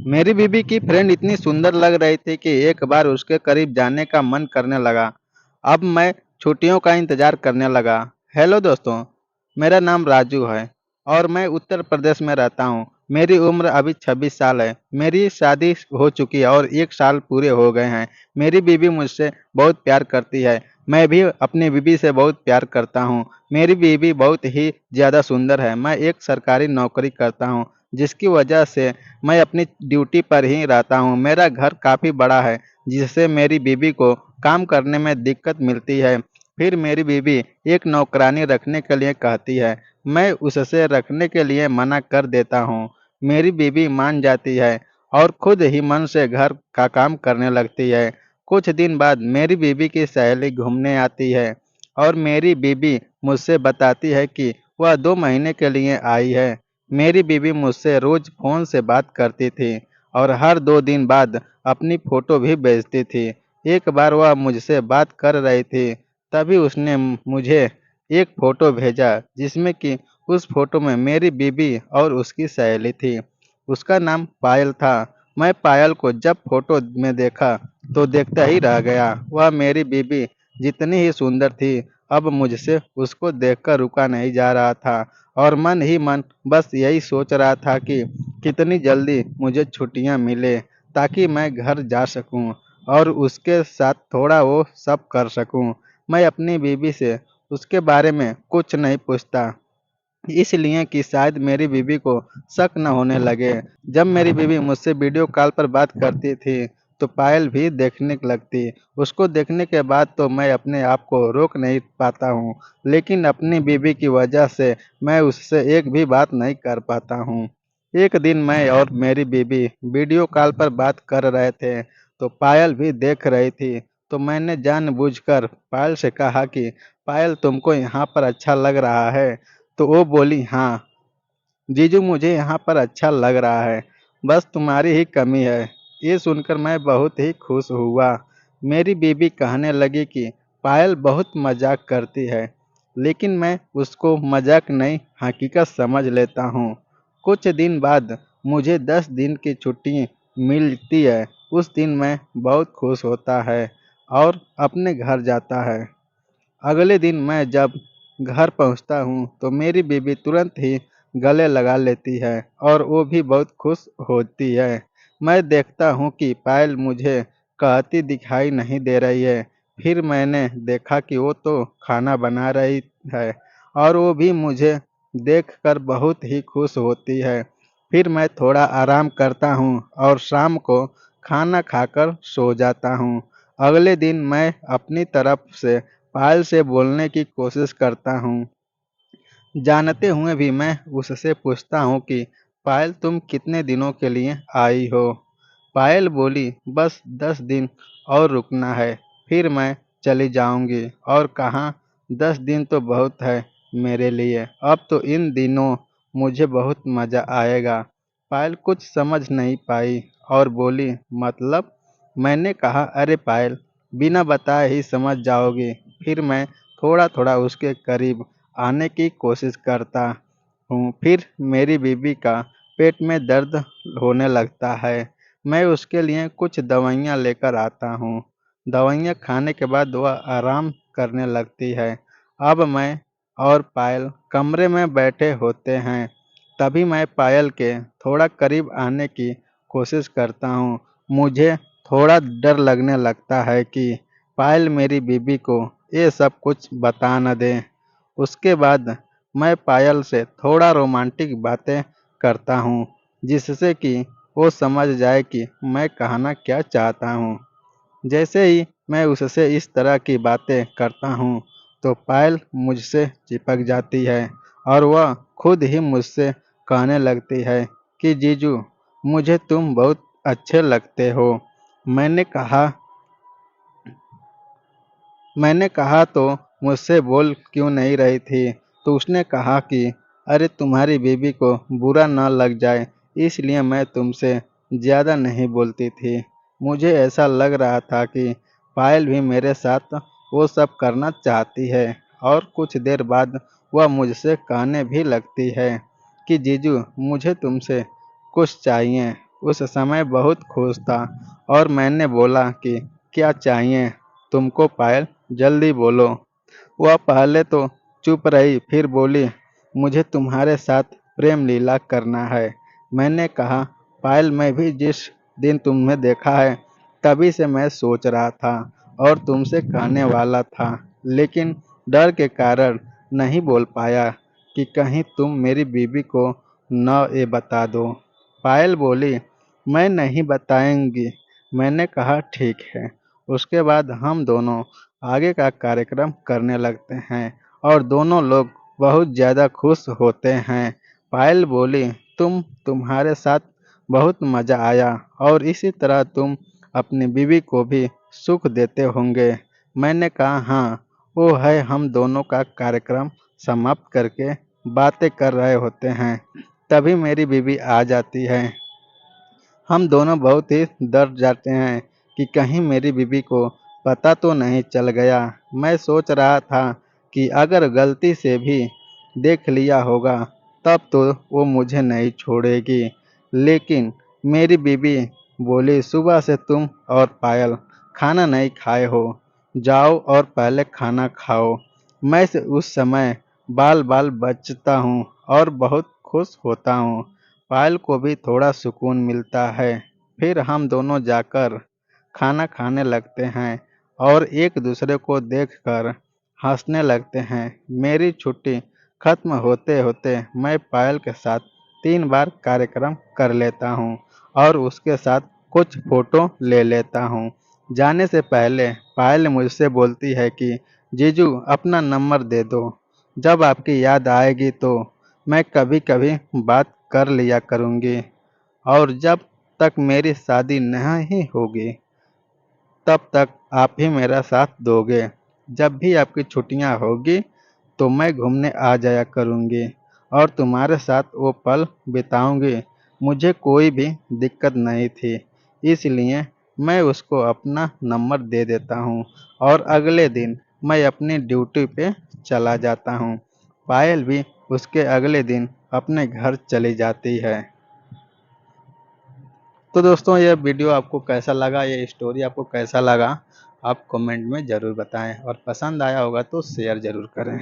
मेरी बीवी की फ्रेंड इतनी सुंदर लग रही थी कि एक बार उसके करीब जाने का मन करने लगा। अब मैं छुट्टियों का इंतजार करने लगा। हेलो दोस्तों, मेरा नाम राजू है और मैं उत्तर प्रदेश में रहता हूँ। मेरी उम्र अभी 26 साल है। मेरी शादी हो चुकी है और 1 साल पूरे हो गए हैं। मेरी बीवी मुझसे बहुत प्यार करती है। मैं भी अपनी बीवी से बहुत प्यार करता हूँ। मेरी बीवी बहुत ही ज़्यादा सुंदर है। मैं एक सरकारी नौकरी करता हूँ, जिसकी वजह से मैं अपनी ड्यूटी पर ही रहता हूँ। मेरा घर काफ़ी बड़ा है, जिससे मेरी बीवी को काम करने में दिक्कत मिलती है। फिर मेरी बीवी एक नौकरानी रखने के लिए कहती है। मैं उससे रखने के लिए मना कर देता हूँ। मेरी बीवी मान जाती है और खुद ही मन से घर का काम करने लगती है। कुछ दिन बाद मेरी बीवी की सहेली घूमने आती है और मेरी बीवी मुझसे बताती है कि वह 2 महीने के लिए आई है। मेरी बीवी मुझसे रोज फ़ोन से बात करती थी और हर 2 दिन बाद अपनी फ़ोटो भी भेजती थी। एक बार वह मुझसे बात कर रही थी, तभी उसने मुझे एक फ़ोटो भेजा जिसमें कि उस फ़ोटो में मेरी बीवी और उसकी सहेली थी। उसका नाम पायल था। मैं पायल को जब फ़ोटो में देखा तो देखता ही रह गया। वह मेरी बीवी जितनी ही सुंदर थी, अब मुझसे उसको देखकर रुका नहीं जा रहा था और मन ही मन बस यही सोच रहा था कि कितनी जल्दी मुझे छुट्टियां मिले ताकि मैं घर जा सकूं और उसके साथ थोड़ा वो सब कर सकूं। मैं अपनी बीवी से उसके बारे में कुछ नहीं पूछता, इसलिए कि शायद मेरी बीवी को शक न होने लगे। जब मेरी बीवी मुझसे वीडियो कॉल पर बात करती थी, तो पायल भी देखने लगती। उसको देखने के बाद तो मैं अपने आप को रोक नहीं पाता हूँ, लेकिन अपनी बीवी की वजह से मैं उससे एक भी बात नहीं कर पाता हूँ। एक दिन मैं और मेरी बीवी वीडियो कॉल पर बात कर रहे थे, तो पायल भी देख रही थी। तो मैंने जानबूझकर पायल से कहा कि पायल, तुमको यहाँ पर अच्छा लग रहा है? तो वो बोली, हाँ जीजू, मुझे यहाँ पर अच्छा लग रहा है, बस तुम्हारी ही कमी है। ये सुनकर मैं बहुत ही खुश हुआ। मेरी बीबी कहने लगी कि पायल बहुत मजाक करती है, लेकिन मैं उसको मजाक नहीं, हकीकत समझ लेता हूँ। कुछ दिन बाद मुझे 10 दिन की छुट्टी मिलती है। उस दिन मैं बहुत खुश होता है और अपने घर जाता है। अगले दिन मैं जब घर पहुंचता हूं, तो मेरी बीवी तुरंत ही गले लगा लेती है और वो भी बहुत खुश होती है। मैं देखता हूं कि पायल मुझे कहती दिखाई नहीं दे रही है। फिर मैंने देखा कि वो तो खाना बना रही है और वो भी मुझे देखकर बहुत ही खुश होती है। फिर मैं थोड़ा आराम करता हूँ और शाम को खाना खाकर सो जाता हूँ। अगले दिन मैं अपनी तरफ से पायल से बोलने की कोशिश करता हूँ, जानते हुए भी मैं उससे पूछता हूँ कि पायल, तुम कितने दिनों के लिए आई हो? पायल बोली, बस 10 दिन और रुकना है, फिर मैं चली जाऊंगी। और कहाँ, 10 दिन तो बहुत है मेरे लिए, अब तो इन दिनों मुझे बहुत मज़ा आएगा। पायल कुछ समझ नहीं पाई और बोली, मतलब? मैंने कहा, अरे पायल, बिना बताए ही समझ जाओगी। फिर मैं थोड़ा थोड़ा उसके करीब आने की कोशिश करता हूँ। फिर मेरी बीवी का पेट में दर्द होने लगता है। मैं उसके लिए कुछ दवाइयाँ लेकर आता हूँ। दवाइयाँ खाने के बाद वह आराम करने लगती है। अब मैं और पायल कमरे में बैठे होते हैं। तभी मैं पायल के थोड़ा करीब आने की कोशिश करता हूँ। मुझे थोड़ा डर लगने लगता है कि पायल मेरी बीवी को ये सब कुछ बता न दे। उसके बाद मैं पायल से थोड़ा रोमांटिक बातें करता हूँ, जिससे कि वो समझ जाए कि मैं कहना क्या चाहता हूँ। जैसे ही मैं उससे इस तरह की बातें करता हूँ, तो पायल मुझसे चिपक जाती है और वह खुद ही मुझसे कहने लगती है कि जीजू, मुझे तुम बहुत अच्छे लगते हो। मैंने कहा मैंने कहा, तो मुझसे बोल क्यों नहीं रही थी? तो उसने कहा कि अरे, तुम्हारी बीवी को बुरा न लग जाए, इसलिए मैं तुमसे ज़्यादा नहीं बोलती थी। मुझे ऐसा लग रहा था कि पायल भी मेरे साथ वो सब करना चाहती है। और कुछ देर बाद वह मुझसे कहने भी लगती है कि जीजू, मुझे तुमसे कुछ चाहिए। उस समय बहुत खुश था और मैंने बोला कि क्या चाहिए तुमको पायल, जल्दी बोलो। वह पहले तो चुप रही, फिर बोली, मुझे तुम्हारे साथ प्रेम लीला करना है। मैंने कहा, पायल, मैं भी जिस दिन तुम्हें देखा है तभी से मैं सोच रहा था और तुमसे कहने वाला था, लेकिन डर के कारण नहीं बोल पाया कि कहीं तुम मेरी बीवी को न ये बता दो। पायल बोली, मैं नहीं बताएंगी। मैंने कहा, ठीक है। उसके बाद हम दोनों आगे का कार्यक्रम करने लगते हैं और दोनों लोग बहुत ज़्यादा खुश होते हैं। पायल बोली, तुम्हारे साथ बहुत मज़ा आया और इसी तरह तुम अपनी बीवी को भी सुख देते होंगे। मैंने कहा, हाँ। वो है, हम दोनों का कार्यक्रम समाप्त करके बातें कर रहे होते हैं, तभी मेरी बीवी आ जाती है। हम दोनों बहुत ही डर जाते हैं कि कहीं मेरी बीवी को पता तो नहीं चल गया। मैं सोच रहा था कि अगर गलती से भी देख लिया होगा तब तो वो मुझे नहीं छोड़ेगी। लेकिन मेरी बीवी बोली, सुबह से तुम और पायल खाना नहीं खाए हो, जाओ और पहले खाना खाओ। मैं से उस समय बाल बाल बचता हूँ और बहुत खुश होता हूँ। पायल को भी थोड़ा सुकून मिलता है। फिर हम दोनों जाकर खाना खाने लगते हैं और एक दूसरे को देखकर हंसने लगते हैं। मेरी छुट्टी खत्म होते होते मैं पायल के साथ 3 बार कार्यक्रम कर लेता हूँ और उसके साथ कुछ फोटो ले लेता हूँ। जाने से पहले पायल मुझसे बोलती है कि जीजू, अपना नंबर दे दो, जब आपकी याद आएगी तो मैं कभी-कभी बात कर लिया करूँगी और जब तक मेरी शादी नहीं होगी तब तक आप ही मेरा साथ दोगे। जब भी आपकी छुट्टियाँ होगी तो मैं घूमने आ जाया करूँगी और तुम्हारे साथ वो पल बिताऊँगी। मुझे कोई भी दिक्कत नहीं थी, इसलिए मैं उसको अपना नंबर दे देता हूँ और अगले दिन मैं अपनी ड्यूटी पे चला जाता हूँ। पायल भी उसके अगले दिन अपने घर चली जाती है। तो दोस्तों, ये वीडियो आपको कैसा लगा, ये स्टोरी आपको कैसा लगा, आप कमेंट में ज़रूर बताएं और पसंद आया होगा तो शेयर ज़रूर करें।